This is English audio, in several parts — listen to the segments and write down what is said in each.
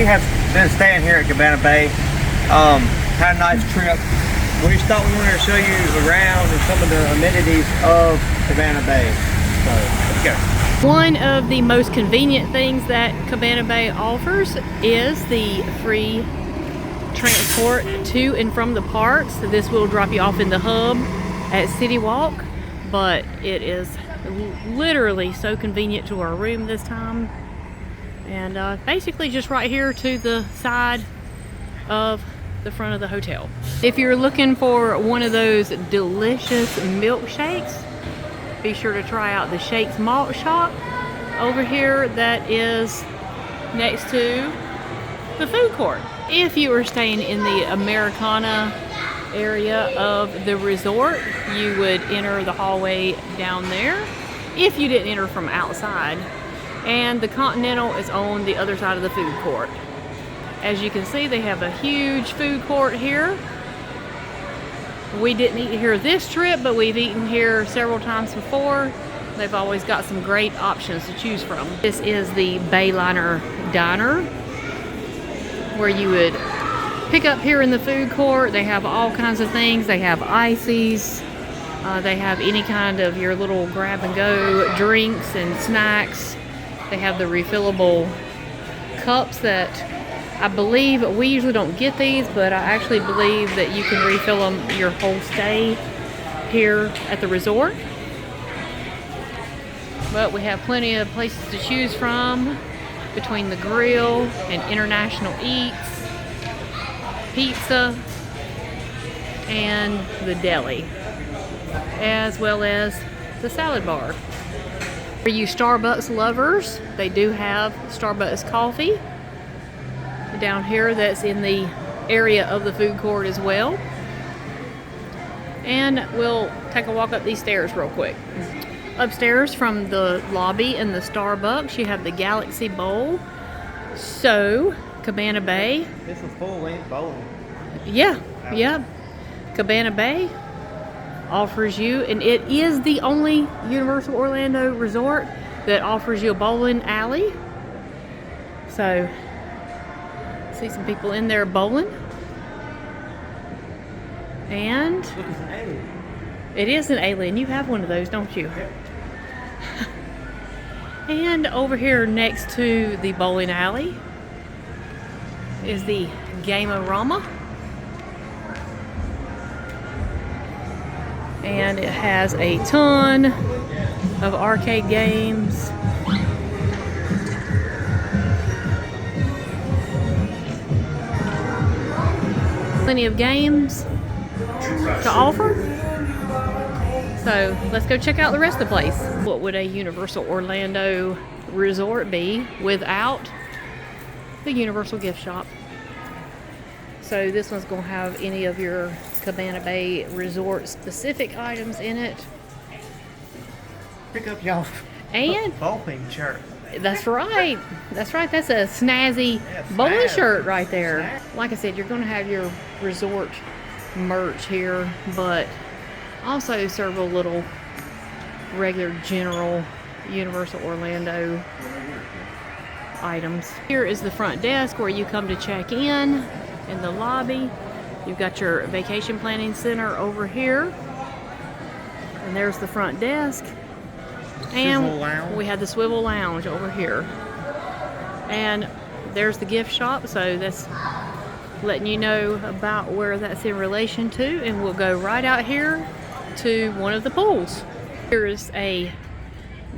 have been staying here at Cabana Bay. Had a nice trip. We just thought we wanted to show you around and some of the amenities of Cabana Bay. So let's go. One of the most convenient things that Cabana Bay offers is the free transport to and from the parks. This will drop you off in the hub at City Walk, but it is literally so convenient to our room this time. And basically just right here to the side of the front of the hotel. If you're looking for one of those delicious milkshakes, be sure to try out the Shakes Malt Shop over here that is next to the food court. If you are staying in the Americana area of the resort, you would enter the hallway down there if you didn't enter from outside. And the Continental is on the other side of the food court. As you can see, they have a huge food court here. We didn't eat here this trip, but we've eaten here several times before. They've always got some great options to choose from. This is the Bayliner Diner, where you would pick up here in the food court. They have all kinds of things. They have ices. They have any kind of your little grab and go drinks and snacks. They have the refillable cups that I believe we usually don't get these, but I actually believe that you can refill them your whole stay here at the resort. But we have plenty of places to choose from between the grill and international eats, pizza, and the deli, as well as the salad bar. For you Starbucks lovers, they do have Starbucks coffee down here that's in the area of the food court as well. And we'll take a walk up these stairs real quick. Upstairs from the lobby and the Starbucks, you have the Galaxy Bowl. So, Cabana Bay. This is full-length bowling. Yeah. Cabana Bay offers you, and it is the only Universal Orlando resort that offers you a bowling alley. So, see some people in there bowling. And look, it's an alien. It is an alien. You have one of those, don't you? Yep. And over here next to the bowling alley is the Game-O-Rama. And it has a ton of arcade games. Plenty of games to offer. So let's go check out the rest of the place. What would a Universal Orlando resort be without the Universal gift shop? So this one's going to have any of your Cabana Bay resort specific items in it. Pick up y'all And bowling shirt. that's right. That's right. That's a snazzy bowling shirt right there. Like I said, you're going to have your resort merch here, but also several little regular general Universal Orlando items. Here is the front desk where you come to check in the lobby. You've got your vacation planning center over here. And there's the front desk. And we have the swivel lounge over here. And there's the gift shop, so that's letting you know about where that's in relation to. And we'll go right out here to one of the pools. Here's a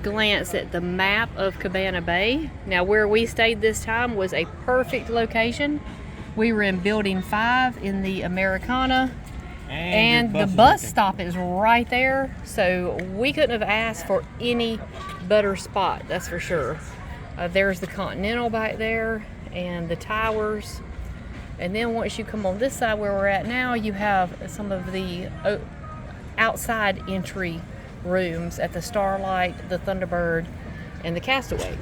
glance at the map of Cabana Bay. Now where we stayed this time was a perfect location. We were in building 5 in the Americana, and the bus stop is right there, so we couldn't have asked for any better spot, that's for sure. There's the Continental back there and the towers, and then once you come on this side where we're at now, you have some of the outside entry rooms at the Starlight, the Thunderbird, and the Castaway.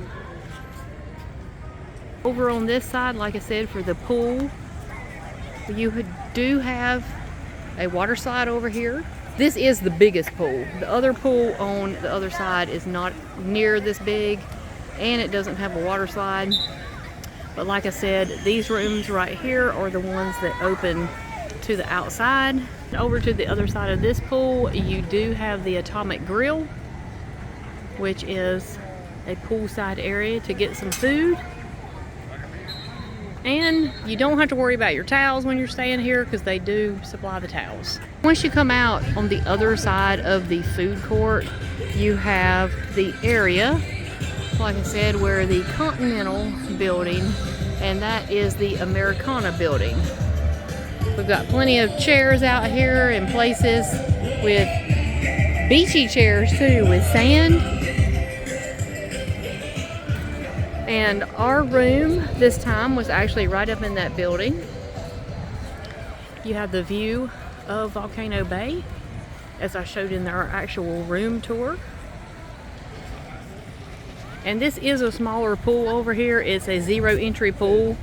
Over on this side, like I said, for the pool, you do have a water slide over here. This is the biggest pool. The other pool on the other side is not near this big, and it doesn't have a water slide. But like I said, these rooms right here are the ones that open to the outside. Over to the other side of this pool, you do have the Atomic Grill, which is a poolside area to get some food. And you don't have to worry about your towels when you're staying here because they do supply the towels. Once you come out on the other side of the food court, you have the area, like I said, where the Continental Building, and that is the Americana Building. We've got plenty of chairs out here and places with beachy chairs too, with sand. And our room this time was actually right up in that building. You have the view of Volcano Bay, as I showed in our actual room tour. And this is a smaller pool over here. It's a zero entry pool,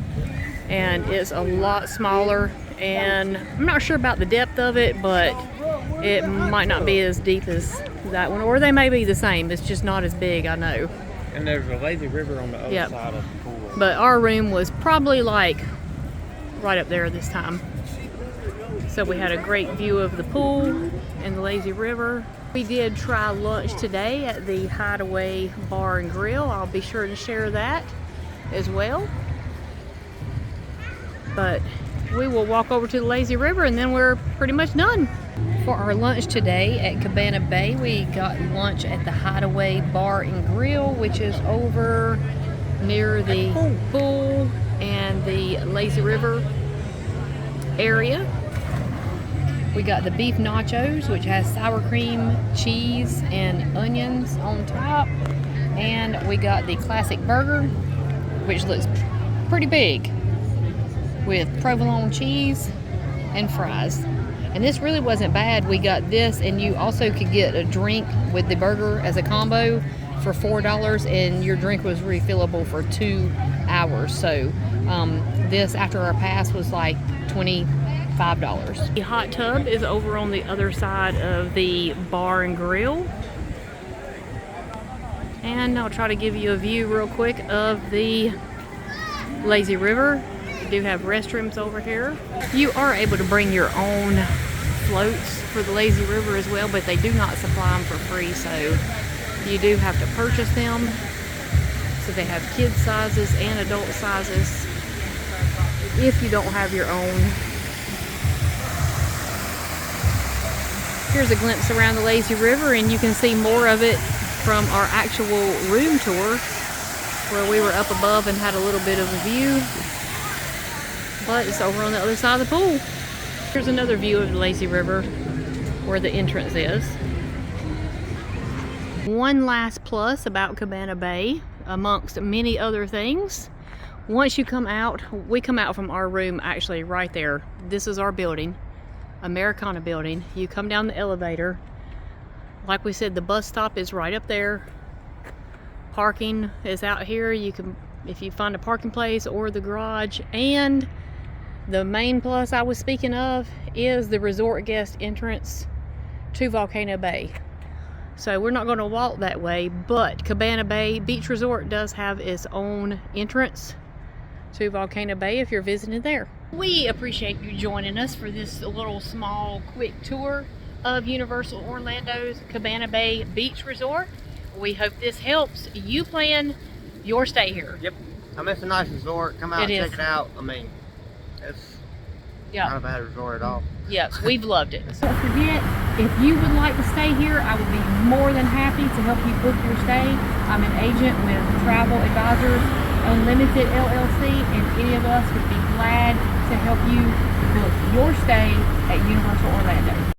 and it's a lot smaller. And I'm not sure about the depth of it, but it might not be as deep as that one, or they may be the same. It's just not as big, I know. And there's a lazy river on the other side of the pool. But our room was probably like right up there this time. So we had a great view of the pool and the lazy river. We did try lunch today at the Hideaway Bar and Grill. I'll be sure to share that as well. But we will walk over to the lazy river and then we're pretty much done. For our lunch today at Cabana Bay, we got lunch at the Hideaway Bar and Grill, which is over near the pool and the lazy river area. We got the beef nachos, which has sour cream, cheese, and onions on top. And we got the classic burger, which looks pretty big, with provolone cheese and fries. And this really wasn't bad. We got this, and you also could get a drink with the burger as a combo for $4, and your drink was refillable for 2 hours. So this, after our pass, was like $25. The hot tub is over on the other side of the bar and grill. And I'll try to give you a view real quick of the lazy river. We do have restrooms over here. You are able to bring your own floats for the lazy river as well, but they do not supply them for free, so you do have to purchase them. So they have kid sizes and adult sizes if you don't have your own. Here's a glimpse around the lazy river, and you can see more of it from our actual room tour, where we were up above and had a little bit of a view. But it's over on the other side of the pool. Here's another view of the lazy river where the entrance is. One last plus about Cabana Bay, amongst many other things. Once you come out, we come out from our room actually right there. This is our building, Americana Building. You come down the elevator. Like we said, the bus stop is right up there. Parking is out here. You can, if you find a parking place or the garage. And the main plus I was speaking of is the resort guest entrance to Volcano Bay. So we're not going to walk that way, but Cabana Bay Beach Resort does have its own entrance to Volcano Bay if you're visiting there. We appreciate you joining us for this little small quick tour of Universal Orlando's Cabana Bay Beach Resort. We hope this helps you plan your stay here. Yep. I mean, it's a nice resort. Come out and check it out. I mean, it's not a bad resort at all. Yes, we've loved it. So don't forget, if you would like to stay here, I would be more than happy to help you book your stay. I'm an agent with Travel Advisors Unlimited LLC, and any of us would be glad to help you book your stay at Universal Orlando.